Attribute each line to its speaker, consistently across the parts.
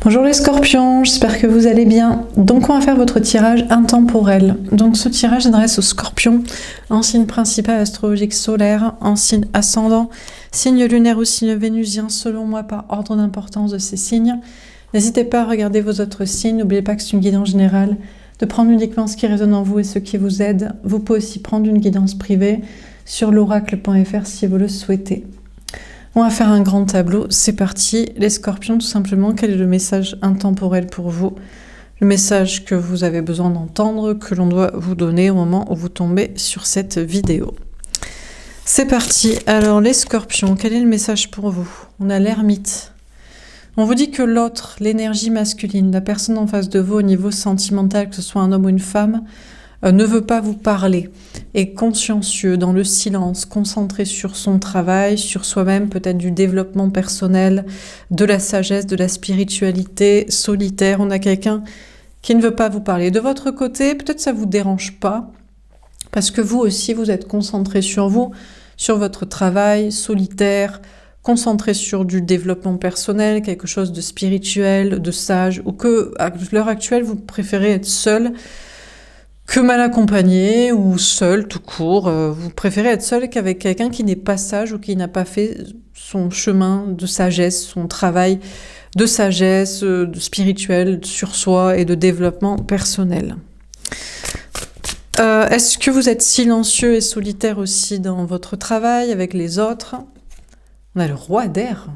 Speaker 1: Bonjour les scorpions, j'espère que vous allez bien. Donc on va faire votre tirage intemporel. Donc ce tirage s'adresse aux scorpions en signe principal astrologique solaire, en signe ascendant, signe lunaire ou signe vénusien selon moi par ordre d'importance de ces signes. N'hésitez pas à regarder vos autres signes, n'oubliez pas que c'est une guidance générale, de prendre uniquement ce qui résonne en vous et ce qui vous aide. Vous pouvez aussi prendre une guidance privée sur l'oracle.fr si vous le souhaitez. On va faire un grand tableau, c'est parti. Les scorpions, tout simplement, quel est le message intemporel pour vous? Le message que vous avez besoin d'entendre, que l'on doit vous donner au moment où vous tombez sur cette vidéo. C'est parti. Alors, les scorpions, quel est le message pour vous? On a l'ermite. On vous dit que l'autre, l'énergie masculine, la personne en face de vous au niveau sentimental, que ce soit un homme ou une femme, ne veut pas vous parler, est consciencieux, dans le silence, concentré sur son travail, sur soi-même, peut-être du développement personnel, de la sagesse, de la spiritualité, solitaire. On a quelqu'un qui ne veut pas vous parler. De votre côté, peut-être ça ne vous dérange pas, parce que vous aussi, vous êtes concentré sur vous, sur votre travail, solitaire, concentré sur du développement personnel, quelque chose de spirituel, de sage, ou que, à l'heure actuelle, vous préférez être seul, que mal accompagné ou seul tout court. Vous préférez être seul qu'avec quelqu'un qui n'est pas sage ou qui n'a pas fait son chemin de sagesse, son travail de sagesse, de spirituel sur soi et de développement personnel. Est-ce que vous êtes silencieux et solitaire aussi dans votre travail avec les autres? On a le roi d'air.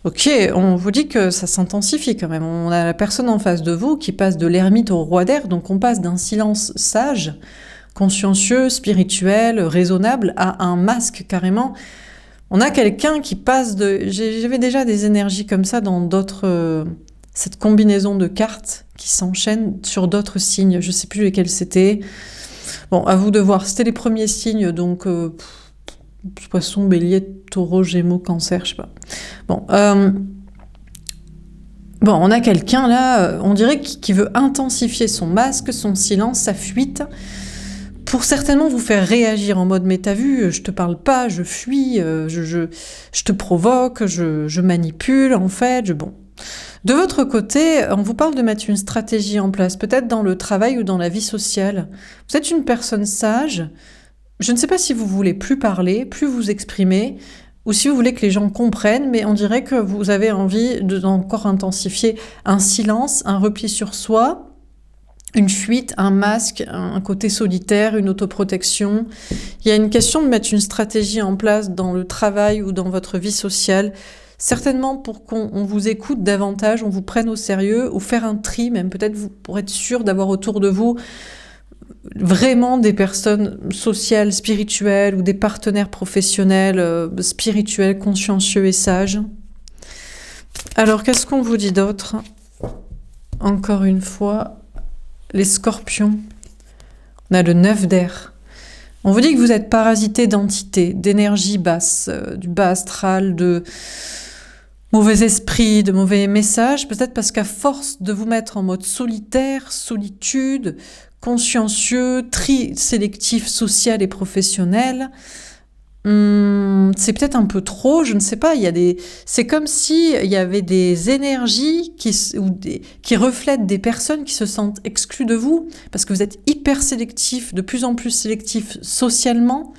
Speaker 1: Ok, on vous dit que ça s'intensifie quand même. On a la personne en face de vous qui passe de l'ermite au roi d'air, donc on passe d'un silence sage, consciencieux, spirituel, raisonnable, à un masque carrément. On a quelqu'un qui passe de... J'avais déjà des énergies comme ça dans d'autres... cette combinaison de cartes qui s'enchaînent sur d'autres signes. Je ne sais plus lesquels c'était. Bon, à vous de voir. C'était les premiers signes, donc... Poisson, bélier, taureau, gémeaux, cancer, je sais pas. Bon, on a quelqu'un là, on dirait qui veut intensifier son masque, son silence, sa fuite, pour certainement vous faire réagir en mode « mais t'as vu, je te parle pas, je fuis, je te provoque, je manipule en fait, bon ». De votre côté, on vous parle de mettre une stratégie en place, peut-être dans le travail ou dans la vie sociale. Vous êtes une personne sage. Je ne sais pas si vous voulez plus parler, plus vous exprimer, ou si vous voulez que les gens comprennent, mais on dirait que vous avez envie d'encore intensifier un silence, un repli sur soi, une fuite, un masque, un côté solitaire, une autoprotection. Il y a une question de mettre une stratégie en place dans le travail ou dans votre vie sociale, certainement pour qu'on vous écoute davantage, on vous prenne au sérieux, ou faire un tri, même peut-être pour être sûr d'avoir autour de vous vraiment des personnes sociales, spirituelles ou des partenaires professionnels, spirituels, consciencieux et sages. Alors, qu'est-ce qu'on vous dit d'autre? Encore une fois, les scorpions. On a le 9 d'air. On vous dit que vous êtes parasité d'entités, d'énergie basse, du bas astral, de mauvais esprits, de mauvais messages, peut-être parce qu'à force de vous mettre en mode solitaire, solitude, consciencieux, tri sélectif, social et professionnel, c'est peut-être un peu trop, je ne sais pas, c'est comme si il y avait des énergies qui reflètent des personnes qui se sentent exclues de vous, parce que vous êtes hyper sélectif, de plus en plus sélectif socialement,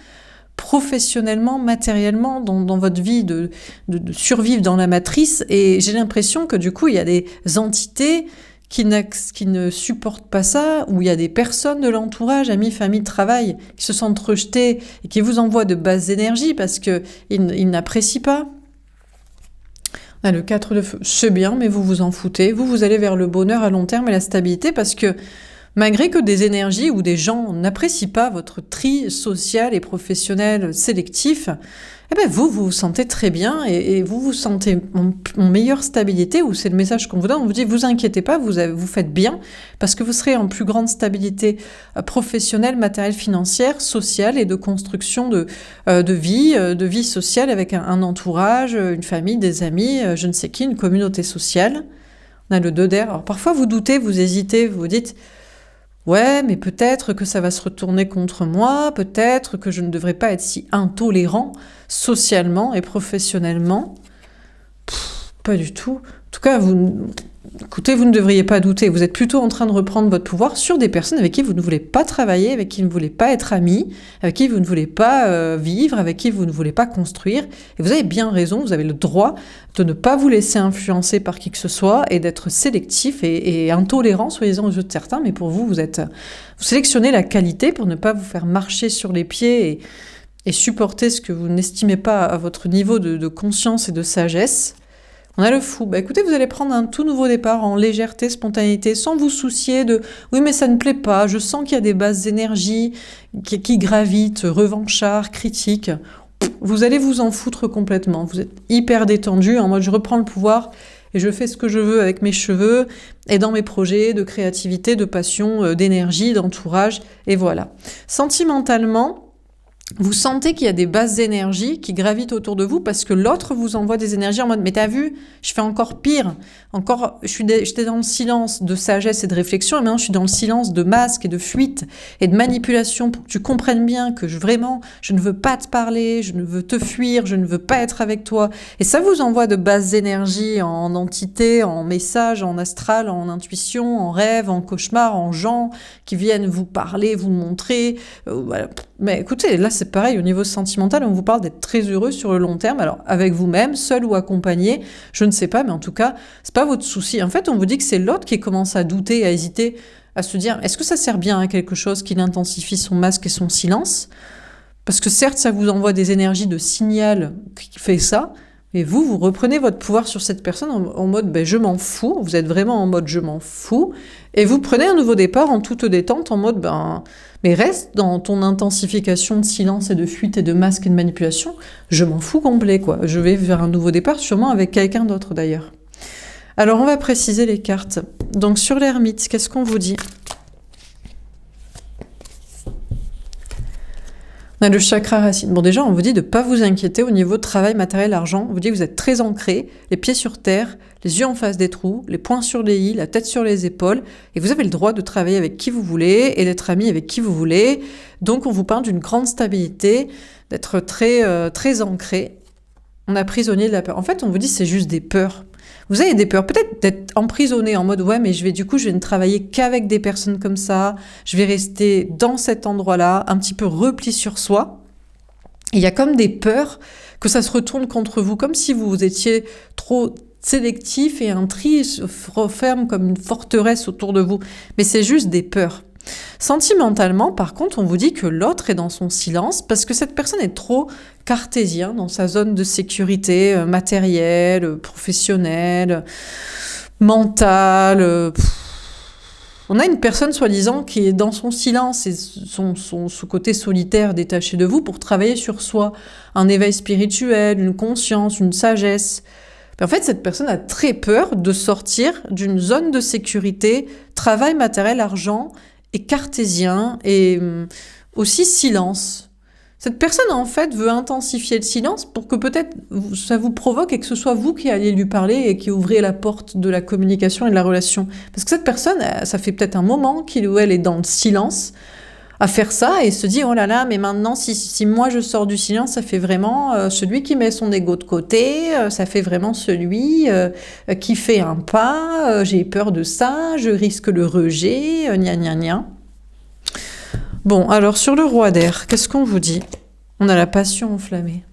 Speaker 1: professionnellement, matériellement, dans votre vie de survivre dans la matrice, et j'ai l'impression que du coup, il y a des entités qui ne supportent pas ça, où il y a des personnes de l'entourage, amis, famille, travail, qui se sentent rejetées et qui vous envoient de basses énergies parce qu'ils n'apprécient pas. On a le 4 de feu. C'est bien, mais vous vous en foutez. Vous allez vers le bonheur à long terme et la stabilité parce que malgré que des énergies ou des gens n'apprécient pas votre tri social et professionnel sélectif, eh ben vous vous sentez très bien et vous vous sentez en meilleure stabilité, ou c'est le message qu'on vous donne. On vous dit, vous inquiétez pas, vous faites bien, parce que vous serez en plus grande stabilité professionnelle, matérielle, financière, sociale et de construction de vie sociale avec un entourage, une famille, des amis, je ne sais qui, une communauté sociale. On a le 2 d'air. Alors parfois vous doutez, vous hésitez, vous vous dites... Ouais, mais peut-être que ça va se retourner contre moi, peut-être que je ne devrais pas être si intolérant socialement et professionnellement. Pas du tout. En tout cas, écoutez, vous ne devriez pas douter, vous êtes plutôt en train de reprendre votre pouvoir sur des personnes avec qui vous ne voulez pas travailler, avec qui vous ne voulez pas être amis, avec qui vous ne voulez pas vivre, avec qui vous ne voulez pas construire. Et vous avez bien raison, vous avez le droit de ne pas vous laisser influencer par qui que ce soit et d'être sélectif et intolérant, soyez-en aux yeux de certains, mais pour vous, vous sélectionnez la qualité pour ne pas vous faire marcher sur les pieds et supporter ce que vous n'estimez pas à votre niveau de conscience et de sagesse. On a le fou. Bah écoutez, vous allez prendre un tout nouveau départ en légèreté, spontanéité, sans vous soucier de « oui mais ça ne plaît pas, je sens qu'il y a des basses énergies qui gravitent, revanchards, critiques ». Vous allez vous en foutre complètement. Vous êtes hyper détendu, en mode « je reprends le pouvoir et je fais ce que je veux avec mes cheveux et dans mes projets de créativité, de passion, d'énergie, d'entourage ». Et voilà. Sentimentalement, vous sentez qu'il y a des basses énergies qui gravitent autour de vous parce que l'autre vous envoie des énergies en mode « mais t'as vu, je fais encore pire, j'étais dans le silence de sagesse et de réflexion et maintenant je suis dans le silence de masque et de fuite et de manipulation pour que tu comprennes bien que vraiment, je ne veux pas te parler, je ne veux te fuir, je ne veux pas être avec toi. » Et ça vous envoie de basses énergies en entité, en message, en astral, en intuition, en rêve, en cauchemar, en gens qui viennent vous parler, vous montrer. Voilà. Mais écoutez, là c'est pareil, au niveau sentimental, on vous parle d'être très heureux sur le long terme, alors avec vous-même, seul ou accompagné, je ne sais pas, mais en tout cas, c'est pas votre souci. En fait, on vous dit que c'est l'autre qui commence à douter, à hésiter, à se dire, est-ce que ça sert bien à quelque chose qu'il intensifie son masque et son silence? Parce que certes, ça vous envoie des énergies de signal qui fait ça, mais vous reprenez votre pouvoir sur cette personne en mode ben, « je m'en fous », vous êtes vraiment en mode « je m'en fous », et vous prenez un nouveau départ en toute détente, en mode « ben, mais reste dans ton intensification de silence et de fuite et de masque et de manipulation, je m'en fous complet, quoi. Je vais vers un nouveau départ, sûrement avec quelqu'un d'autre d'ailleurs. » Alors on va préciser les cartes. Donc sur l'ermite, qu'est-ce qu'on vous dit ? On a le chakra racine. Bon déjà, on vous dit de ne pas vous inquiéter au niveau de travail, matériel, argent. On vous dit que vous êtes très ancré, les pieds sur terre, les yeux en face des trous, les poings sur les i, la tête sur les épaules. Et vous avez le droit de travailler avec qui vous voulez et d'être ami avec qui vous voulez. Donc on vous parle d'une grande stabilité, d'être très ancré. On a prisonnier de la peur. En fait, on vous dit que c'est juste des peurs. Vous avez des peurs, peut-être d'être emprisonné en mode « ouais, mais je vais ne travailler qu'avec des personnes comme ça, je vais rester dans cet endroit-là, un petit peu repli sur soi. » Il y a comme des peurs que ça se retourne contre vous, comme si vous étiez trop sélectif et un tri se referme comme une forteresse autour de vous. Mais c'est juste des peurs. Sentimentalement, par contre, on vous dit que l'autre est dans son silence parce que cette personne est trop cartésien dans sa zone de sécurité matérielle, professionnelle, mentale. On a une personne soi-disant qui est dans son silence et ce côté solitaire détaché de vous pour travailler sur soi, un éveil spirituel, une conscience, une sagesse. En fait, cette personne a très peur de sortir d'une zone de sécurité, travail, matériel, argent, et cartésien, et aussi silence. Cette personne, en fait, veut intensifier le silence pour que peut-être ça vous provoque et que ce soit vous qui alliez lui parler et qui ouvrez la porte de la communication et de la relation. Parce que cette personne, ça fait peut-être un moment qu'il ou elle est dans le silence à faire ça et se dit « oh là là, mais maintenant, si moi je sors du silence, ça fait vraiment celui qui met son ego de côté, ça fait vraiment celui qui fait un pas, j'ai peur de ça, je risque le rejet, gna gna gna ». Bon, alors sur le roi d'air, qu'est-ce qu'on vous dit ? On a la passion enflammée.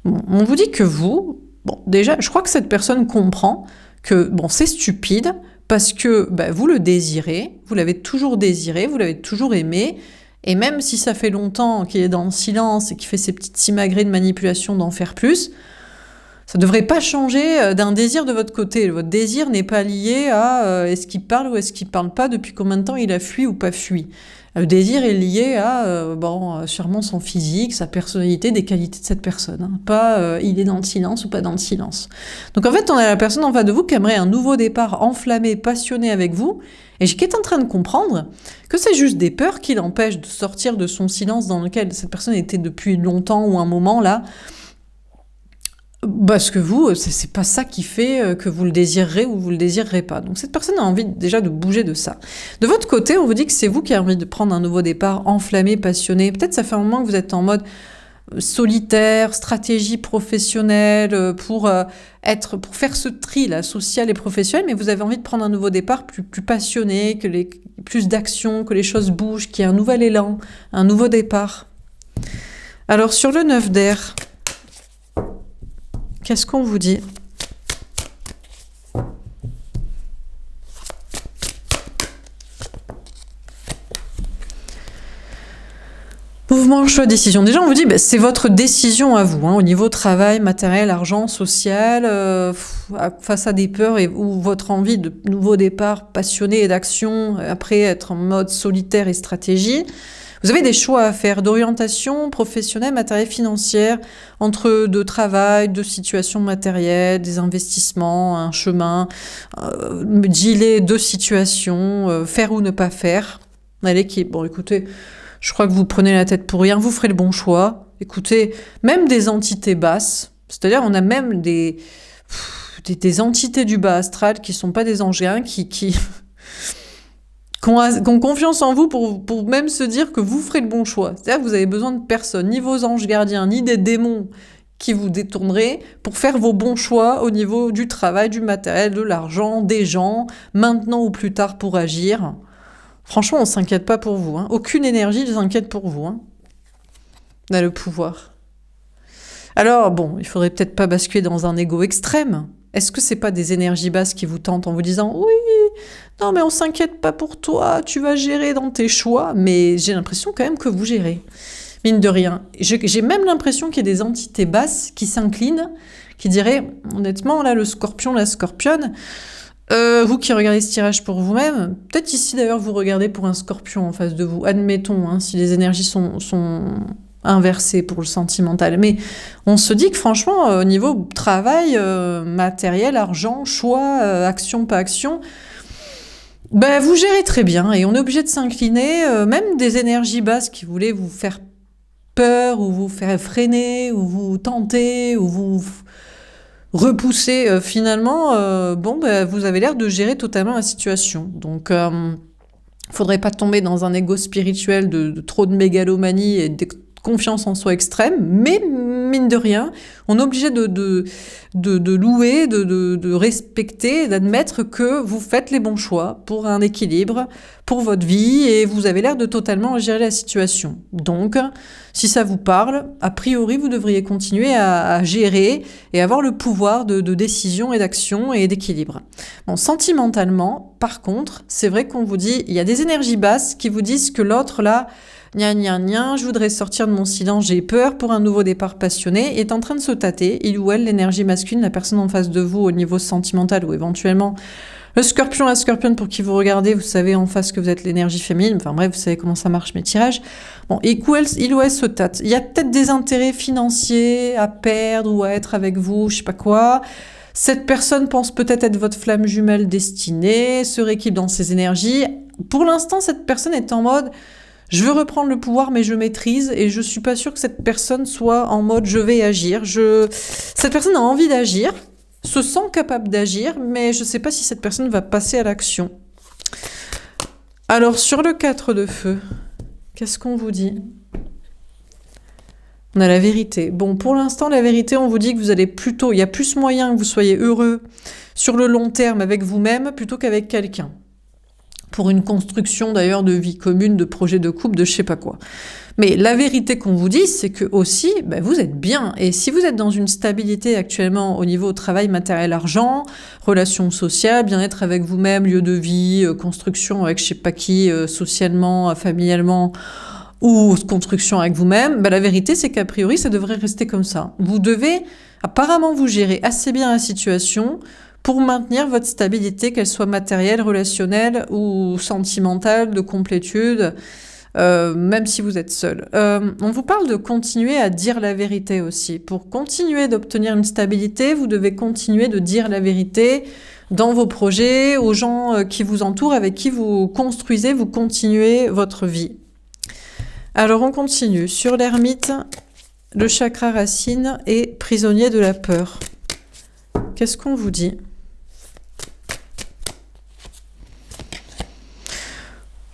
Speaker 1: Bon, on vous dit que vous, bon, déjà, je crois que cette personne comprend que, bon, c'est stupide, parce que vous le désirez, vous l'avez toujours désiré, vous l'avez toujours aimé, et même si ça fait longtemps qu'il est dans le silence et qu'il fait ses petites simagrées de manipulation d'en faire plus, ça ne devrait pas changer d'un désir de votre côté. Votre désir n'est pas lié à est-ce qu'il parle ou est-ce qu'il ne parle pas, depuis combien de temps il a fui ou pas fui. Le désir est lié à sûrement son physique, sa personnalité, des qualités de cette personne. Hein. Pas il est dans le silence ou pas dans le silence. Donc en fait, on a la personne en face de vous qui aimerait un nouveau départ enflammé, passionné avec vous, et qui est en train de comprendre que c'est juste des peurs qui l'empêchent de sortir de son silence dans lequel cette personne était depuis longtemps ou un moment là. Parce que vous, c'est pas ça qui fait que vous le désirerez ou vous le désirerez pas. Donc cette personne a envie déjà de bouger de ça. De votre côté, on vous dit que c'est vous qui avez envie de prendre un nouveau départ enflammé, passionné. Peut-être ça fait un moment que vous êtes en mode solitaire, stratégie professionnelle, pour faire ce tri là, social et professionnel, mais vous avez envie de prendre un nouveau départ plus passionné, plus d'action, que les choses bougent, qu'il y ait un nouvel élan, un nouveau départ. Alors sur le 9 d'air, qu'est-ce qu'on vous dit ? Mouvement, choix, décision. Déjà, on vous dit, c'est votre décision à vous, au niveau travail, matériel, argent, social, face à des peurs ou votre envie de nouveau départ passionné et d'action, après être en mode solitaire et stratégie. Vous avez des choix à faire d'orientation professionnelle, matérielle, financière, entre de travail, de situations matérielles, des investissements, un chemin, dealer de situations, faire ou ne pas faire. Allez, bon, écoutez, je crois que vous prenez la tête pour rien, vous ferez le bon choix. Écoutez, même des entités basses, c'est-à-dire on a même des entités du bas astral qui sont pas des anges qui ont confiance en vous pour même se dire que vous ferez le bon choix. C'est-à-dire que vous avez besoin de personne, ni vos anges gardiens, ni des démons qui vous détourneraient pour faire vos bons choix au niveau du travail, du matériel, de l'argent, des gens, maintenant ou plus tard pour agir. Franchement, on ne s'inquiète pas pour vous. Aucune énergie ne s'inquiète pour vous. On a le pouvoir. Alors, bon, il faudrait peut-être pas basculer dans un ego extrême. Est-ce que c'est pas des énergies basses qui vous tentent en vous disant « Oui, non mais on s'inquiète pas pour toi, tu vas gérer dans tes choix ». Mais j'ai l'impression quand même que vous gérez. Mine de rien. J'ai même l'impression qu'il y a des entités basses qui s'inclinent, qui diraient, honnêtement, là, le scorpion, la scorpionne, vous qui regardez ce tirage pour vous-même, peut-être ici d'ailleurs vous regardez pour un scorpion en face de vous, admettons, si les énergies sont inversées pour le sentimental. Mais on se dit que franchement, au niveau travail, matériel, argent, choix, action, pas action, vous gérez très bien et on est obligé de s'incliner, même des énergies basses qui voulaient vous faire peur ou vous faire freiner ou vous tenter ou vous repousser finalement, vous avez l'air de gérer totalement la situation. Donc, faudrait pas tomber dans un ego spirituel de trop de mégalomanie et de confiance en soi extrême, mais mine de rien, on est obligé de louer, de respecter, d'admettre que vous faites les bons choix pour un équilibre, pour votre vie, et vous avez l'air de totalement gérer la situation. Donc, si ça vous parle, a priori, vous devriez continuer à gérer et avoir le pouvoir de décision et d'action et d'équilibre. Bon, sentimentalement, par contre, c'est vrai qu'on vous dit, il y a des énergies basses qui vous disent que l'autre, là, je voudrais sortir de mon silence, j'ai peur pour un nouveau départ passionné, est en train de se tâter, il ou elle, l'énergie masculine, la personne en face de vous au niveau sentimental ou éventuellement le scorpion, la scorpionne pour qui vous regardez, vous savez en face que vous êtes l'énergie féminine, enfin bref, vous savez comment ça marche mes tirages. Bon, et il ou elle se tâte. Il y a peut-être des intérêts financiers à perdre ou à être avec vous, je sais pas quoi. Cette personne pense peut-être être votre flamme jumelle destinée, se rééquilibre dans ses énergies. Pour l'instant, cette personne est en mode je veux reprendre le pouvoir, mais je maîtrise, et je suis pas sûre que cette personne soit en mode je vais agir. Cette personne a envie d'agir, se sent capable d'agir, mais je sais pas si cette personne va passer à l'action. Alors, sur le 4 de feu, qu'est-ce qu'on vous dit ? On a la vérité. Bon, pour l'instant, la vérité, on vous dit que vous allez plutôt, il y a plus moyen que vous soyez heureux sur le long terme avec vous-même plutôt qu'avec quelqu'un. Pour une construction d'ailleurs de vie commune, de projet de couple, de je sais pas quoi. Mais la vérité qu'on vous dit, c'est que aussi, vous êtes bien. Et si vous êtes dans une stabilité actuellement au niveau travail, matériel, argent, relations sociales, bien-être avec vous-même, lieu de vie, construction avec je sais pas qui, socialement, familialement, ou construction avec vous-même, la vérité c'est qu'a priori ça devrait rester comme ça. Vous devez apparemment vous gérer assez bien la situation pour maintenir votre stabilité, qu'elle soit matérielle, relationnelle ou sentimentale, de complétude, même si vous êtes seul. On vous parle de continuer à dire la vérité aussi. Pour continuer d'obtenir une stabilité, vous devez continuer de dire la vérité dans vos projets, aux gens qui vous entourent, avec qui vous construisez, vous continuez votre vie. Alors on continue. Sur l'ermite, le chakra racine est prisonnier de la peur. Qu'est-ce qu'on vous dit ?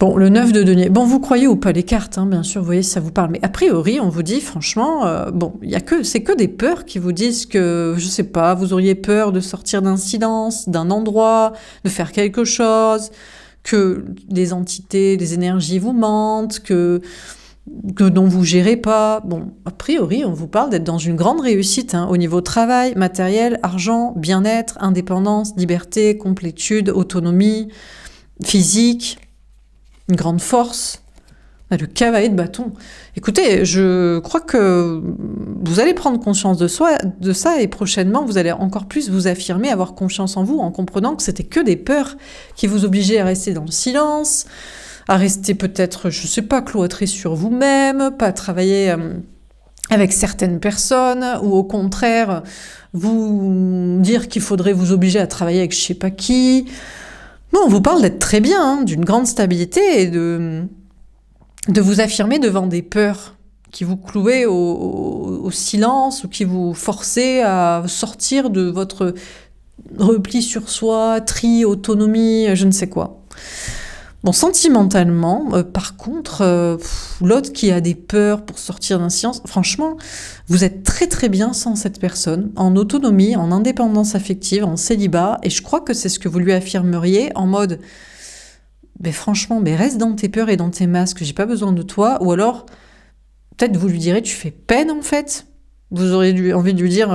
Speaker 1: Bon, le 9 de denier. Bon, vous croyez ou pas les cartes, hein, bien sûr, vous voyez si ça vous parle. Mais a priori, on vous dit, franchement, bon, c'est que des peurs qui vous disent que, je sais pas, vous auriez peur de sortir d'un silence, d'un endroit, de faire quelque chose, que des entités, des énergies vous mentent, que dont vous gérez pas. Bon, a priori, on vous parle d'être dans une grande réussite, hein, au niveau travail, matériel, argent, bien-être, indépendance, liberté, complétude, autonomie, physique, une grande force. On a le cavalier de bâton. Écoutez, je crois que vous allez prendre conscience de ça, et prochainement, vous allez encore plus vous affirmer, avoir confiance en vous, en comprenant que c'était que des peurs qui vous obligeaient à rester dans le silence, à rester peut-être, je sais pas, cloîtré sur vous-même, pas travailler avec certaines personnes, ou au contraire, vous dire qu'il faudrait vous obliger à travailler avec je sais pas qui. Non, on vous parle d'être très bien, hein, d'une grande stabilité et de vous affirmer devant des peurs qui vous clouaient au silence ou qui vous forçaient à sortir de votre repli sur soi, tri, autonomie, je ne sais quoi. Bon, sentimentalement, par contre, l'autre qui a des peurs pour sortir d'un silence, franchement, vous êtes très très bien sans cette personne, en autonomie, en indépendance affective, en célibat, et je crois que c'est ce que vous lui affirmeriez en mode, mais franchement, mais reste dans tes peurs et dans tes masques, j'ai pas besoin de toi, ou alors, peut-être vous lui direz, tu fais peine en fait, vous aurez envie de lui dire,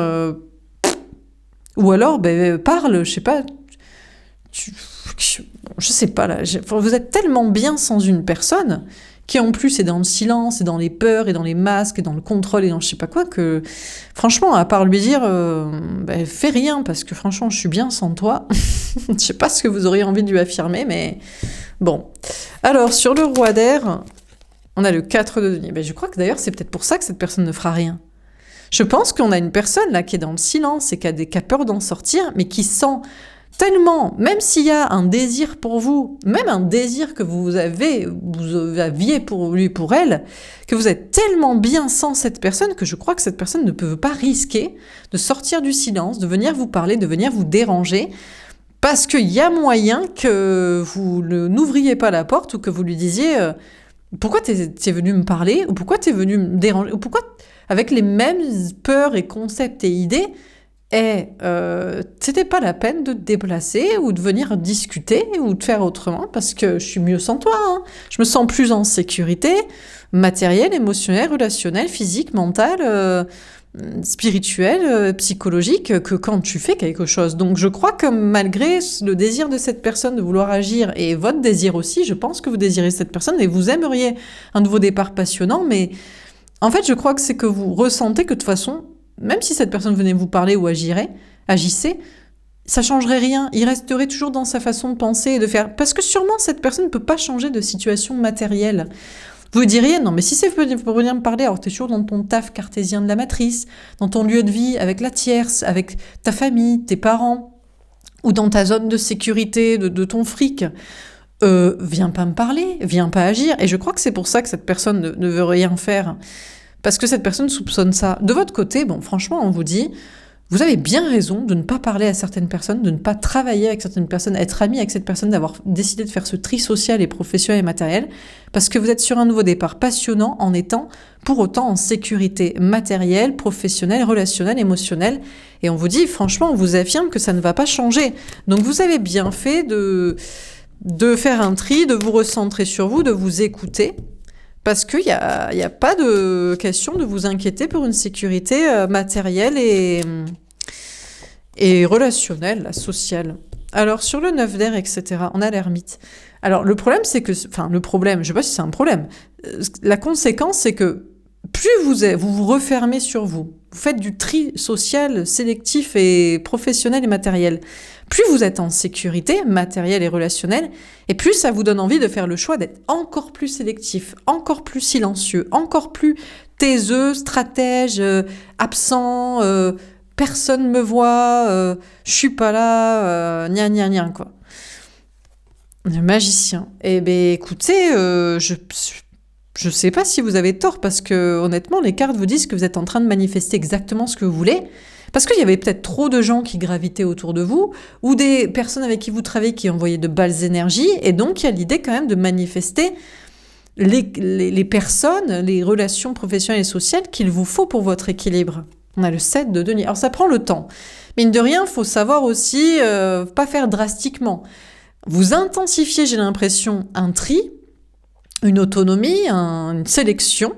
Speaker 1: ou alors, parle, je sais pas, je sais pas là, vous êtes tellement bien sans une personne qui en plus est dans le silence et dans les peurs et dans les masques et dans le contrôle et dans je sais pas quoi que franchement à part lui dire fais rien parce que franchement je suis bien sans toi. Je sais pas ce que vous auriez envie de lui affirmer mais bon. Alors sur le roi d'air, on a le 4 de denier. Je crois que d'ailleurs c'est peut-être pour ça que cette personne ne fera rien. Je pense qu'on a une personne là qui est dans le silence et qui a peur d'en sortir mais qui sent tellement, même s'il y a un désir pour vous, même un désir que vous aviez pour lui, pour elle, que vous êtes tellement bien sans cette personne que je crois que cette personne ne peut pas risquer de sortir du silence, de venir vous parler, de venir vous déranger, parce qu'il y a moyen que vous n'ouvriez pas la porte ou que vous lui disiez pourquoi t'es venu me parler, ou pourquoi t'es venu me déranger, ou pourquoi, avec les mêmes peurs et concepts et idées, c'était pas la peine de te déplacer ou de venir discuter ou de faire autrement parce que je suis mieux sans toi. Hein. Je me sens plus en sécurité, matérielle, émotionnelle, relationnelle, physique, mentale, spirituelle, psychologique que quand tu fais quelque chose. Donc je crois que malgré le désir de cette personne de vouloir agir et votre désir aussi, je pense que vous désirez cette personne et vous aimeriez un nouveau départ passionnant, mais en fait je crois que c'est que vous ressentez que de toute façon même si cette personne venait vous parler ou agissait, ça changerait rien. Il resterait toujours dans sa façon de penser et de faire. Parce que sûrement, cette personne ne peut pas changer de situation matérielle. Vous diriez, non, mais si c'est pour venir me parler, alors t'es toujours dans ton taf cartésien de la matrice, dans ton lieu de vie, avec la tierce, avec ta famille, tes parents, ou dans ta zone de sécurité, de ton fric. Viens pas me parler, viens pas agir. Et je crois que c'est pour ça que cette personne ne veut rien faire. Parce que cette personne soupçonne ça. De votre côté, bon, franchement, on vous dit, vous avez bien raison de ne pas parler à certaines personnes, de ne pas travailler avec certaines personnes, être ami avec cette personne, d'avoir décidé de faire ce tri social et professionnel et matériel, parce que vous êtes sur un nouveau départ passionnant en étant pour autant en sécurité matérielle, professionnelle, relationnelle, émotionnelle. Et on vous dit, franchement, on vous affirme que ça ne va pas changer. Donc vous avez bien fait de faire un tri, de vous recentrer sur vous, de vous écouter. Parce qu'il n'y a pas de question de vous inquiéter pour une sécurité matérielle et relationnelle, sociale. Alors, sur le 9 d'air, etc., on a l'ermite. Alors, le problème, c'est que... Enfin, le problème, je ne sais pas si c'est un problème. La conséquence, c'est que plus vous refermez sur vous, vous faites du tri social, sélectif et professionnel et matériel, plus vous êtes en sécurité matérielle et relationnelle, et plus ça vous donne envie de faire le choix d'être encore plus sélectif, encore plus silencieux, encore plus taiseux, stratège, absent, personne me voit, je suis pas là, gna gna gna, quoi. Le magicien. Eh bien, écoutez, je sais pas si vous avez tort, parce que honnêtement, les cartes vous disent que vous êtes en train de manifester exactement ce que vous voulez, Parce qu'il y avait peut-être trop de gens qui gravitaient autour de vous, ou des personnes avec qui vous travaillez qui envoyaient de belles énergies, et donc il y a l'idée quand même de manifester les personnes, les relations professionnelles et sociales qu'il vous faut pour votre équilibre. On a le 7 de denier. Alors ça prend le temps. Mine de rien, il faut savoir aussi pas faire drastiquement. Vous intensifiez, j'ai l'impression, un tri, une autonomie, une sélection,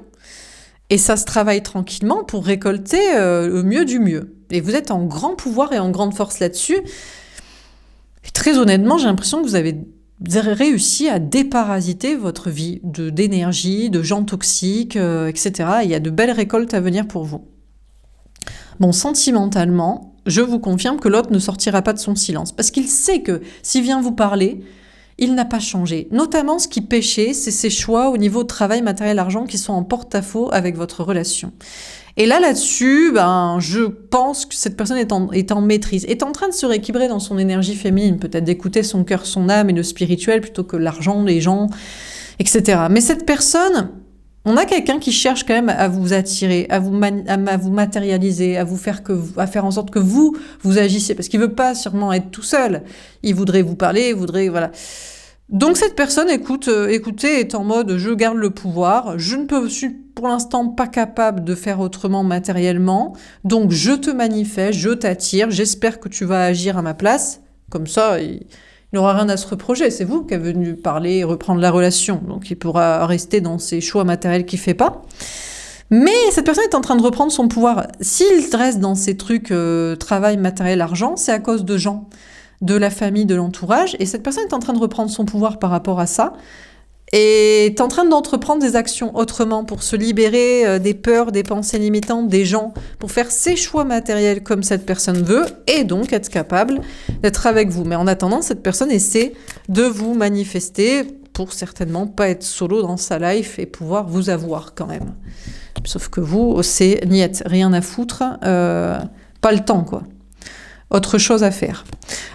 Speaker 1: et ça se travaille tranquillement pour récolter le mieux du mieux. Et vous êtes en grand pouvoir et en grande force là-dessus. Et très honnêtement, j'ai l'impression que vous avez réussi à déparasiter votre vie d'énergie, de gens toxiques, etc. Et il y a de belles récoltes à venir pour vous. Bon, sentimentalement, je vous confirme que l'autre ne sortira pas de son silence. Parce qu'il sait que s'il vient vous parler, il n'a pas changé. Notamment, ce qui pêchait, c'est ses choix au niveau de travail, matériel, argent qui sont en porte-à-faux avec votre relation. Et là-dessus, je pense que cette personne est en maîtrise, est en train de se rééquilibrer dans son énergie féminine, peut-être d'écouter son cœur, son âme et le spirituel plutôt que l'argent, les gens, etc. Mais cette personne, on a quelqu'un qui cherche quand même à vous attirer, à vous matérialiser, à faire en sorte que vous agissiez, parce qu'il veut pas sûrement être tout seul. Il voudrait vous parler, voilà. Donc cette personne, écoutez, est en mode je garde le pouvoir, suis pour l'instant pas capable de faire autrement matériellement, donc je te manifeste, je t'attire, j'espère que tu vas agir à ma place, comme ça il n'aura rien à se reprocher, c'est vous qui êtes venu parler et reprendre la relation, donc il pourra rester dans ses choix matériels qu'il fait pas. Mais cette personne est en train de reprendre son pouvoir. S'il reste dans ses trucs travail, matériel, argent, c'est à cause de gens, de la famille, de l'entourage, et cette personne est en train de reprendre son pouvoir par rapport à ça, et est en train d'entreprendre des actions autrement pour se libérer des peurs, des pensées limitantes, des gens, pour faire ses choix matériels comme cette personne veut, et donc être capable d'être avec vous. Mais en attendant, cette personne essaie de vous manifester pour certainement pas être solo dans sa life et pouvoir vous avoir quand même. Sauf que vous, c'est niet, rien à foutre, pas le temps quoi. Autre chose à faire.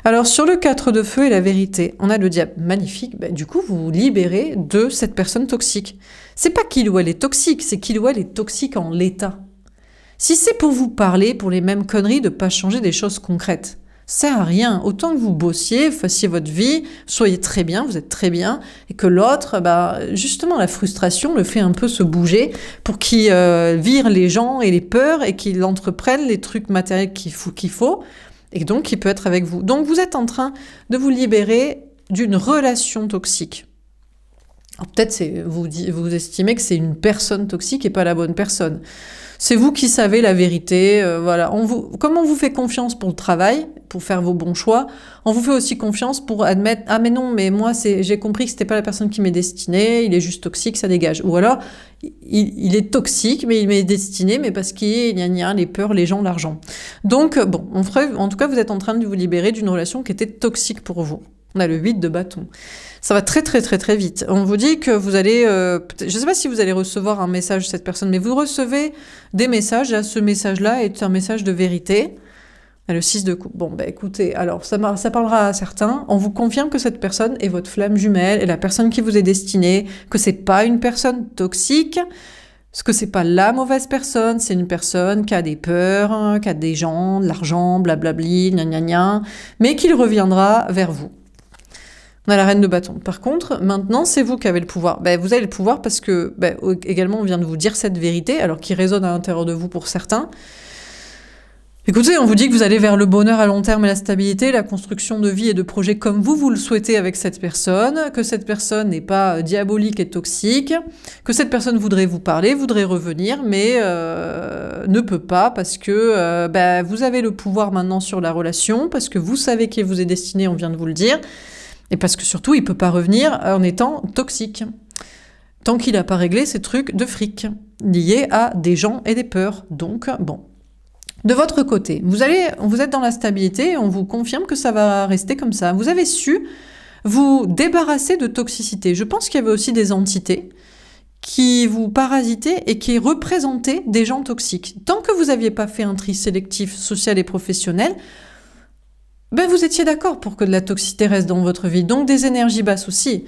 Speaker 1: Alors sur le 4 de feu et la vérité, on a le diable, magnifique, du coup vous vous libérez de cette personne toxique. C'est pas qu'il ou elle est toxique, c'est qu'il ou elle est toxique en l'état. Si c'est pour vous parler, pour les mêmes conneries, de pas changer des choses concrètes, ça sert à rien. Autant que vous bossiez, fassiez votre vie, soyez très bien, vous êtes très bien, et que l'autre, justement la frustration le fait un peu se bouger pour qu'il vire les gens et les peurs et qu'il entreprenne les trucs matériels qu'il faut, et donc il peut être avec vous. Donc vous êtes en train de vous libérer d'une relation toxique. Alors peut-être vous estimez que c'est une personne toxique et pas la bonne personne. C'est vous qui savez la vérité. Voilà. Comme on vous fait confiance pour le travail, pour faire vos bons choix, on vous fait aussi confiance pour admettre « Ah mais non, mais moi j'ai compris que c'était pas la personne qui m'est destinée, il est juste toxique, ça dégage. » Ou alors il est toxique, mais il m'est destiné, mais parce qu'il y a les peurs, les gens, l'argent. Donc bon, en tout cas, vous êtes en train de vous libérer d'une relation qui était toxique pour vous. On a le 8 de bâton. Ça va très très très très vite. On vous dit que vous allez... je ne sais pas si vous allez recevoir un message de cette personne, mais vous recevez des messages. Là, ce message-là est un message de vérité. On a le 6 de coupe. Bon, écoutez, alors ça parlera à certains. On vous confirme que cette personne est votre flamme jumelle, est la personne qui vous est destinée, que c'est pas une personne toxique, parce que c'est pas la mauvaise personne, c'est une personne qui a des peurs, qui a des gens, de l'argent, blablabli, gna gna gna, mais qui reviendra vers vous. On a la reine de bâton. Par contre, maintenant, c'est vous qui avez le pouvoir. Vous avez le pouvoir parce que, également, on vient de vous dire cette vérité, alors qui résonne à l'intérieur de vous pour certains. Écoutez, on vous dit que vous allez vers le bonheur à long terme et la stabilité, la construction de vie et de projets comme vous le souhaitez avec cette personne, que cette personne n'est pas diabolique et toxique, que cette personne voudrait vous parler, voudrait revenir, mais ne peut pas parce que vous avez le pouvoir maintenant sur la relation, parce que vous savez qui vous est destiné, on vient de vous le dire, et parce que surtout, il ne peut pas revenir en étant toxique. Tant qu'il n'a pas réglé ces trucs de fric, liés à des gens et des peurs. Donc, bon. De votre côté, vous êtes dans la stabilité et on vous confirme que ça va rester comme ça. Vous avez su vous débarrasser de toxicité. Je pense qu'il y avait aussi des entités qui vous parasitaient et qui représentaient des gens toxiques. Tant que vous n'aviez pas fait un tri sélectif social et professionnel, vous étiez d'accord pour que de la toxicité reste dans votre vie. Donc des énergies basses aussi.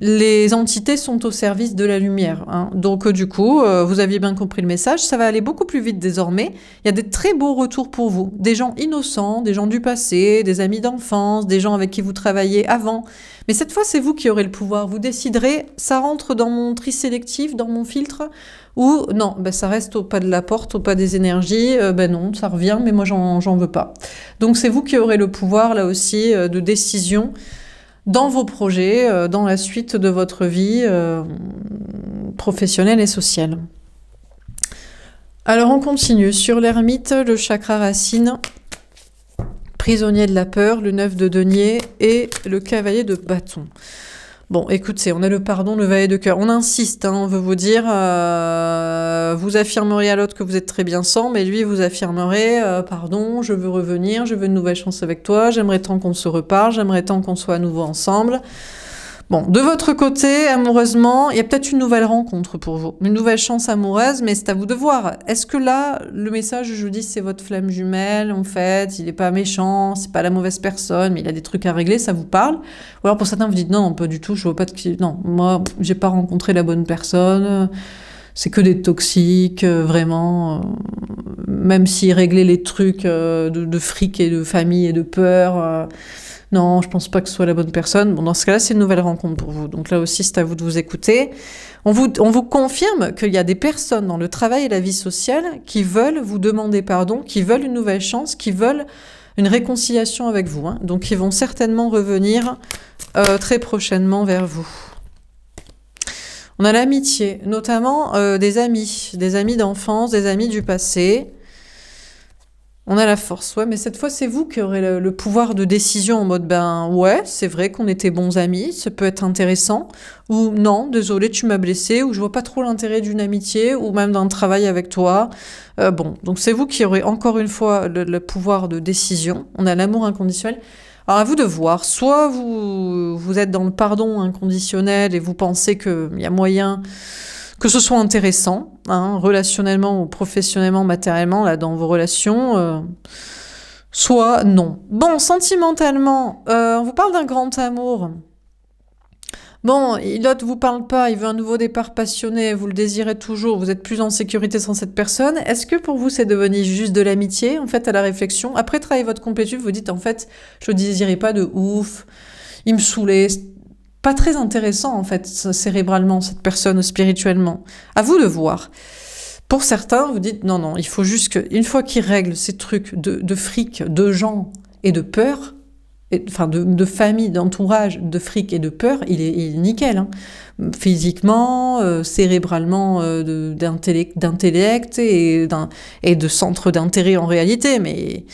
Speaker 1: les entités sont au service de la lumière, hein. Donc du coup, vous aviez bien compris le message, ça va aller beaucoup plus vite désormais. Il y a des très beaux retours pour vous. Des gens innocents, des gens du passé, des amis d'enfance, des gens avec qui vous travaillez avant. Mais cette fois, c'est vous qui aurez le pouvoir. Vous déciderez, ça rentre dans mon tri sélectif, dans mon filtre, ou non, ben, ça reste au pas de la porte, au pas des énergies, ben non, ça revient, mais moi j'en veux pas. Donc c'est vous qui aurez le pouvoir, là aussi, de décision dans vos projets, dans la suite de votre vie professionnelle et sociale. Alors on continue. Sur l'ermite, le chakra racine, prisonnier de la peur, le 9 de denier et le cavalier de bâton. Bon, écoutez, on a le pardon, le valet de cœur. On insiste, hein, on veut vous dire, vous affirmerez à l'autre que vous êtes très bien sans, mais lui, vous affirmerez, pardon, je veux revenir, je veux une nouvelle chance avec toi, j'aimerais tant qu'on se reparle, j'aimerais tant qu'on soit à nouveau ensemble. Bon, de votre côté, amoureusement, il y a peut-être une nouvelle rencontre pour vous, une nouvelle chance amoureuse, mais c'est à vous de voir. Est-ce que là, le message, je vous dis, c'est votre flamme jumelle, en fait, il n'est pas méchant, c'est pas la mauvaise personne, mais il a des trucs à régler, ça vous parle? Ou alors pour certains, vous dites, non, pas du tout, je vois pas de qui... Non, moi, j'ai pas rencontré la bonne personne, c'est que des toxiques, vraiment, même s'ils réglaient les trucs de fric et de famille et de peur... non, je pense pas que ce soit la bonne personne. Bon, dans ce cas-là, c'est une nouvelle rencontre pour vous. Donc là aussi, c'est à vous de vous écouter. On vous confirme qu'il y a des personnes dans le travail et la vie sociale qui veulent vous demander pardon, qui veulent une nouvelle chance, qui veulent une réconciliation avec vous, hein. Donc ils vont certainement revenir très prochainement vers vous. On a l'amitié, notamment des amis d'enfance, des amis du passé. On a la force, ouais, mais cette fois, c'est vous qui aurez le pouvoir de décision en mode, ben ouais, c'est vrai qu'on était bons amis, ça peut être intéressant, ou non, désolé, tu m'as blessé, ou je vois pas trop l'intérêt d'une amitié, ou même d'un travail avec toi. Bon, donc c'est vous qui aurez encore une fois le pouvoir de décision. On a l'amour inconditionnel. Alors à vous de voir, soit vous êtes dans le pardon inconditionnel et vous pensez qu'il y a moyen... que ce soit intéressant, hein, relationnellement ou professionnellement, matériellement, là, dans vos relations, soit non. Bon, sentimentalement, on vous parle d'un grand amour. Bon, l'autre vous parle pas, il veut un nouveau départ passionné, vous le désirez toujours, vous êtes plus en sécurité sans cette personne. Est-ce que pour vous, c'est devenu juste de l'amitié, en fait, à la réflexion? Après travailler votre complétude, vous dites, en fait, je le désirais pas de ouf, il me saoulait... Pas très intéressant, en fait, cérébralement, cette personne, spirituellement. À vous de voir. Pour certains, vous dites, non, non, il faut juste qu'une fois qu'ils règlent ces trucs de fric, de gens et de peur, enfin de famille, d'entourage, de fric et de peur, il est nickel, hein. Physiquement, cérébralement, d'intellect et de centre d'intérêt en réalité, mais...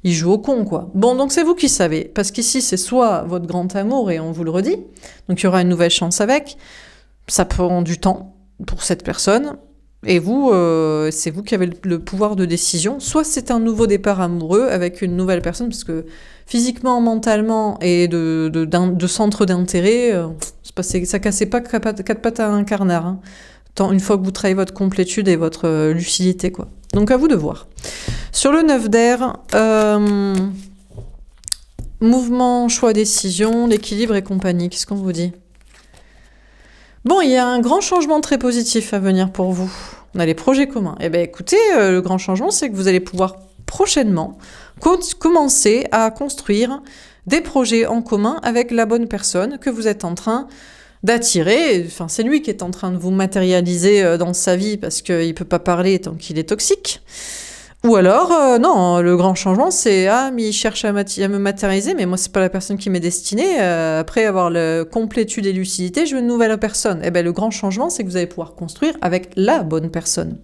Speaker 1: il joue au con, quoi. Bon, donc c'est vous qui savez, parce qu'ici, c'est soit votre grand amour, et on vous le redit, donc il y aura une nouvelle chance avec, ça prend du temps pour cette personne, et vous, c'est vous qui avez le pouvoir de décision, soit c'est un nouveau départ amoureux avec une nouvelle personne, parce que physiquement, mentalement, et de centre d'intérêt, ça cassait pas quatre pattes à un canard, hein. Une fois que vous travaillez votre complétude et votre lucidité, quoi. Donc à vous de voir. Sur le 9 d'air, mouvement, choix, décision, l'équilibre et compagnie, qu'est-ce qu'on vous dit? Bon, il y a un grand changement très positif à venir pour vous. On a les projets communs. Eh bien écoutez, le grand changement, c'est que vous allez pouvoir prochainement commencer à construire des projets en commun avec la bonne personne que vous êtes en train d'attirer. Enfin, c'est lui qui est en train de vous matérialiser dans sa vie parce qu'il ne peut pas parler tant qu'il est toxique. Ou alors, non, le grand changement, c'est « Ah, mais il cherche à me matérialiser, mais moi, c'est pas la personne qui m'est destinée. Après avoir la complétude et lucidité, je veux une nouvelle personne. » Eh bien, le grand changement, c'est que vous allez pouvoir construire avec la bonne personne.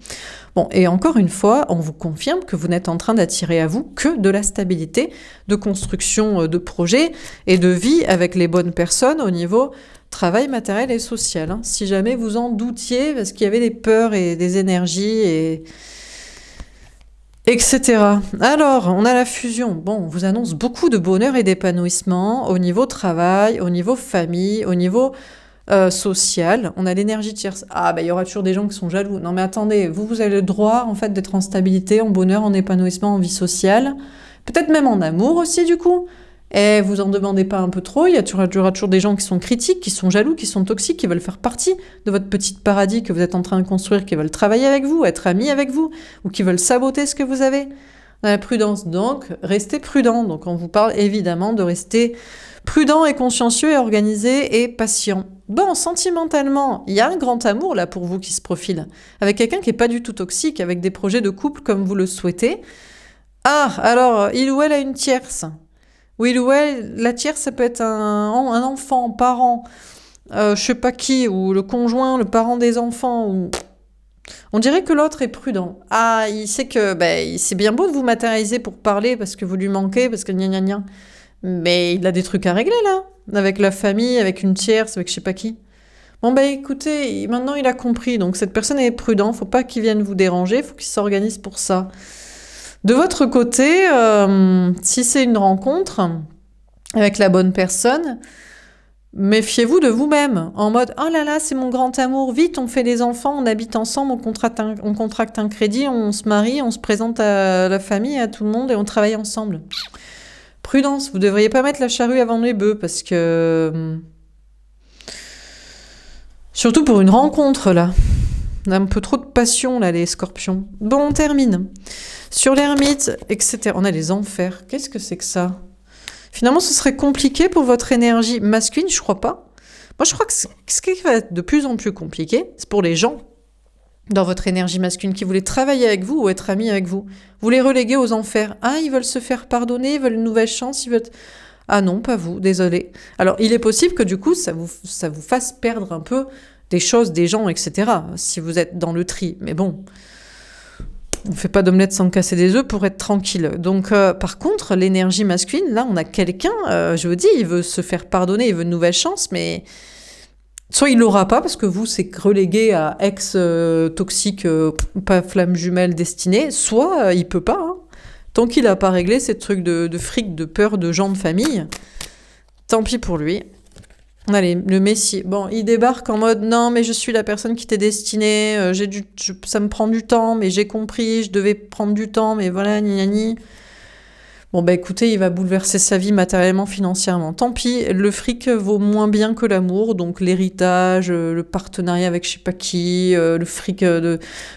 Speaker 1: Bon, et encore une fois, on vous confirme que vous n'êtes en train d'attirer à vous que de la stabilité, de construction de projets et de vie avec les bonnes personnes au niveau travail matériel et social. Hein. Si jamais vous en doutiez, parce qu'il y avait des peurs et des énergies etc. Alors, on a la fusion. Bon, on vous annonce beaucoup de bonheur et d'épanouissement au niveau travail, au niveau famille, au niveau social. On a l'énergie tierce. Ah, bah, il y aura toujours des gens qui sont jaloux. Non, mais attendez, vous avez le droit, en fait, d'être en stabilité, en bonheur, en épanouissement, en vie sociale. Peut-être même en amour aussi, du coup. Et vous en demandez pas un peu trop, il y aura toujours des gens qui sont critiques, qui sont jaloux, qui sont toxiques, qui veulent faire partie de votre petit paradis que vous êtes en train de construire, qui veulent travailler avec vous, être amis avec vous, ou qui veulent saboter ce que vous avez. La prudence, donc, restez prudent. Donc on vous parle évidemment de rester prudent et consciencieux et organisé et patient. Bon, sentimentalement, il y a un grand amour là pour vous qui se profile, avec quelqu'un qui n'est pas du tout toxique, avec des projets de couple comme vous le souhaitez. Ah, alors, il ou elle a une tierce. Oui, il ou elle, la tierce, ça peut être un enfant, parent, je sais pas qui, ou le conjoint, le parent des enfants, ou... On dirait que l'autre est prudent. Ah, il sait que c'est bien beau de vous matérialiser pour parler parce que vous lui manquez, parce que gna gna gna. Mais il a des trucs à régler là, avec la famille, avec une tierce, avec je sais pas qui. Bon écoutez, maintenant il a compris, donc cette personne est prudente, faut pas qu'il vienne vous déranger, faut qu'il s'organise pour ça. De votre côté, si c'est une rencontre avec la bonne personne, méfiez-vous de vous-même, en mode « Oh là là, c'est mon grand amour, vite, on fait des enfants, on habite ensemble, on contracte un crédit, on se marie, on se présente à la famille, à tout le monde et on travaille ensemble. » Prudence, vous ne devriez pas mettre la charrue avant les bœufs parce que... Surtout pour une rencontre, là. On a un peu trop de passion, là, les scorpions. Bon, on termine. Sur l'ermite, etc. On a les enfers. Qu'est-ce que c'est que ça ? Finalement, ce serait compliqué pour votre énergie masculine, je crois pas. Moi, je crois que ce qui va être de plus en plus compliqué, c'est pour les gens dans votre énergie masculine qui voulaient travailler avec vous ou être amis avec vous. Vous les reléguez aux enfers. Ah, ils veulent se faire pardonner, ils veulent une nouvelle chance, ils veulent... Ah non, pas vous, désolé. Alors, il est possible que du coup, ça vous fasse perdre un peu des choses, des gens, etc. Si vous êtes dans le tri. Mais bon... On ne fait pas d'omelette sans casser des œufs pour être tranquille. Donc, par contre, l'énergie masculine, là, on a quelqu'un, je vous dis, il veut se faire pardonner, il veut une nouvelle chance, mais soit il l'aura pas, parce que vous, c'est relégué à ex-toxique, pas flamme jumelle destinée, soit il peut pas. Hein. Tant qu'il n'a pas réglé ces trucs de fric, de peur, de gens de famille, tant pis pour lui. Allez, le Messie. Bon, il débarque en mode « Non, mais je suis la personne qui t'est destinée, ça me prend du temps, mais j'ai compris, je devais prendre du temps, mais voilà, gna gna. » Bon, écoutez, il va bouleverser sa vie matériellement, financièrement. Tant pis, le fric vaut moins bien que l'amour, donc l'héritage, le partenariat avec je sais pas qui, le fric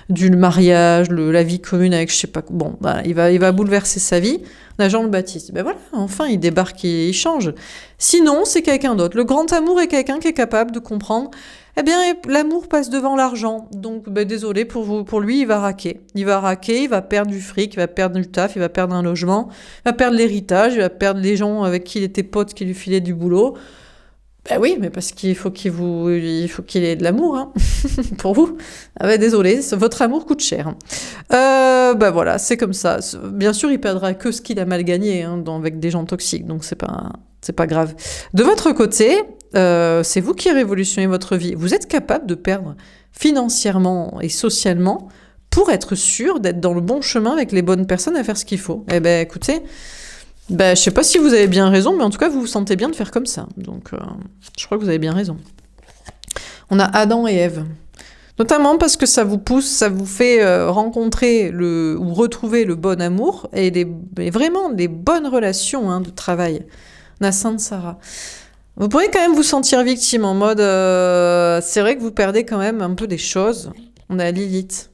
Speaker 1: du mariage, la vie commune avec je sais pas... Bon, il va bouleverser sa vie. On a Jean le Baptiste. Voilà, enfin, il débarque, il change. Sinon, c'est quelqu'un d'autre. Le grand amour est quelqu'un qui est capable de comprendre. Eh bien, l'amour passe devant l'argent. Donc, désolé pour vous, pour lui, il va raquer. Il va perdre du fric, il va perdre du taf, il va perdre un logement, il va perdre l'héritage, il va perdre les gens avec qui il était pote, qui lui filaient du boulot. Oui, mais parce qu'il faut qu'il ait de l'amour, hein, pour vous. Désolé, votre amour coûte cher. Voilà, c'est comme ça. Bien sûr, il perdra que ce qu'il a mal gagné, hein, avec des gens toxiques, donc c'est pas grave. De votre côté, c'est vous qui révolutionnez votre vie. Vous êtes capable de perdre financièrement et socialement pour être sûr d'être dans le bon chemin avec les bonnes personnes à faire ce qu'il faut. Écoutez... je sais pas si vous avez bien raison, mais en tout cas, vous vous sentez bien de faire comme ça. Donc, je crois que vous avez bien raison. On a Adam et Ève. Notamment parce que ça vous pousse, ça vous fait rencontrer ou retrouver le bon amour et vraiment des bonnes relations de travail. On a Sainte Sarah. Vous pourriez quand même vous sentir victime en mode... c'est vrai que vous perdez quand même un peu des choses. On a Lilith.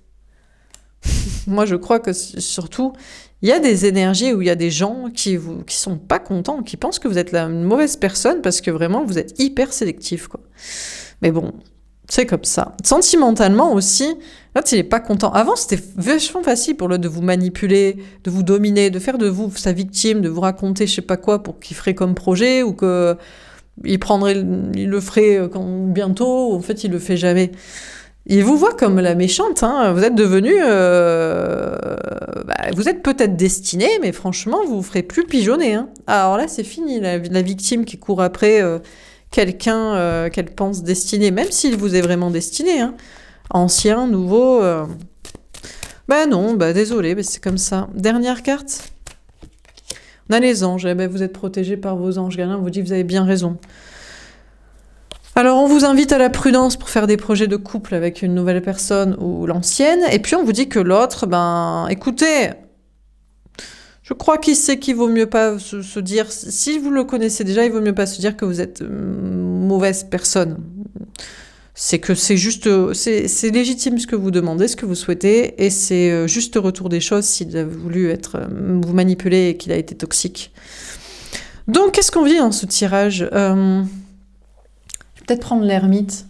Speaker 1: Moi, je crois que surtout... Il y a des énergies où il y a des gens qui sont pas contents, qui pensent que vous êtes une mauvaise personne parce que vraiment vous êtes hyper sélectif, quoi. Mais bon, c'est comme ça. Sentimentalement aussi, l'autre il est pas content. Avant c'était vachement facile pour l'autre de vous manipuler, de vous dominer, de faire de vous sa victime, de vous raconter je sais pas quoi pour qu'il ferait comme projet ou que il le ferait bientôt. En fait, il le fait jamais. Il vous voit comme la méchante, hein. Vous êtes devenu... vous êtes peut-être destiné, mais franchement, vous vous ferez plus pigeonner. Hein. Alors là, c'est fini, la victime qui court après quelqu'un qu'elle pense destiné, même s'il vous est vraiment destiné. Hein. Ancien, nouveau... non, désolé, mais c'est comme ça. Dernière carte. On a les anges. Vous êtes protégés par vos anges. Galin vous dit, vous avez bien raison. Alors, on vous invite à la prudence pour faire des projets de couple avec une nouvelle personne ou l'ancienne. Et puis, on vous dit que l'autre, écoutez, Je crois qu'il sait qu'il vaut mieux pas se dire, si vous le connaissez déjà, il vaut mieux pas se dire que vous êtes mauvaise personne. C'est que c'est juste, c'est légitime ce que vous demandez, ce que vous souhaitez, et c'est juste retour des choses s'il a voulu vous manipuler et qu'il a été toxique. Donc, qu'est-ce qu'on vit dans ce tirage? Je vais peut-être prendre l'ermite.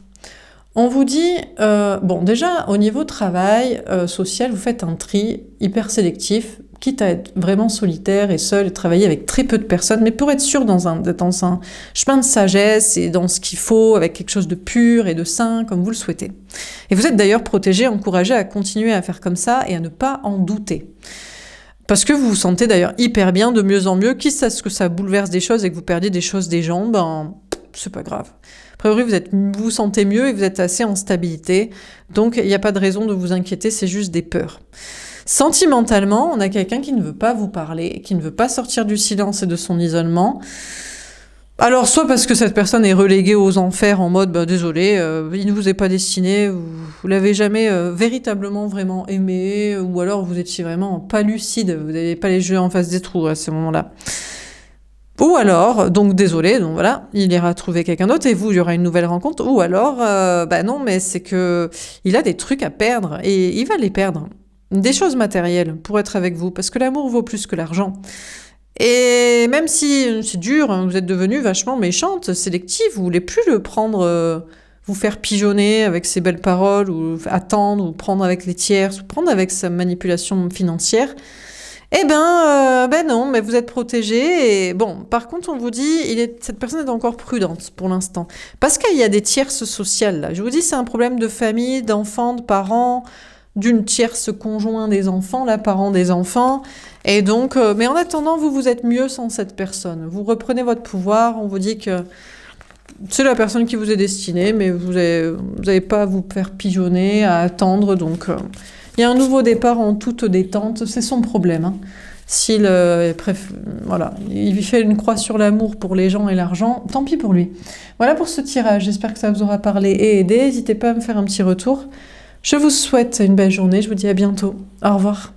Speaker 1: On vous dit, bon, déjà, au niveau travail, social, vous faites un tri hyper sélectif, quitte à être vraiment solitaire et seul, et travailler avec très peu de personnes, mais pour être sûr d'être dans un chemin de sagesse et dans ce qu'il faut, avec quelque chose de pur et de sain, comme vous le souhaitez. Et vous êtes d'ailleurs protégé, encouragé à continuer à faire comme ça et à ne pas en douter. Parce que vous vous sentez d'ailleurs hyper bien, de mieux en mieux, quitte à ce que ça bouleverse des choses et que vous perdiez des choses des gens, ben, c'est pas grave. A priori, vous vous sentez mieux et vous êtes assez en stabilité, donc il n'y a pas de raison de vous inquiéter, c'est juste des peurs. Sentimentalement, on a quelqu'un qui ne veut pas vous parler, qui ne veut pas sortir du silence et de son isolement. Alors, soit parce que cette personne est reléguée aux enfers en mode bah, « désolé, il ne vous est pas destiné, vous l'avez jamais véritablement vraiment aimé, ou alors vous étiez vraiment pas lucide, vous n'avez pas les yeux en face des trous à ce moment-là. » Ou alors, donc désolé, donc voilà, il ira trouver quelqu'un d'autre et vous, il y aura une nouvelle rencontre. Ou alors, bah non, mais c'est que il a des trucs à perdre et il va les perdre. Des choses matérielles pour être avec vous, parce que l'amour vaut plus que l'argent. Et même si c'est dur, hein, vous êtes devenue vachement méchante, sélective, vous voulez plus le prendre, vous faire pigeonner avec ses belles paroles, ou attendre, ou prendre avec les tiers, ou prendre avec sa manipulation financière. Eh ben non, mais vous êtes protégé. Et bon, par contre, on vous dit, cette personne est encore prudente pour l'instant. Parce qu'il y a des tierces sociales, là. Je vous dis, c'est un problème de famille, d'enfants, de parents, d'une tierce conjoint des enfants, là, parents des enfants. Et donc, mais en attendant, vous êtes mieux sans cette personne. Vous reprenez votre pouvoir, on vous dit que c'est la personne qui vous est destinée, mais vous n'avez pas à vous faire pigeonner, à attendre, donc... il y a un nouveau départ en toute détente, c'est son problème. Hein. S'il voilà, il fait une croix sur l'amour pour les gens et l'argent, tant pis pour lui. Voilà pour ce tirage, j'espère que ça vous aura parlé et aidé. N'hésitez pas à me faire un petit retour. Je vous souhaite une belle journée, je vous dis à bientôt. Au revoir.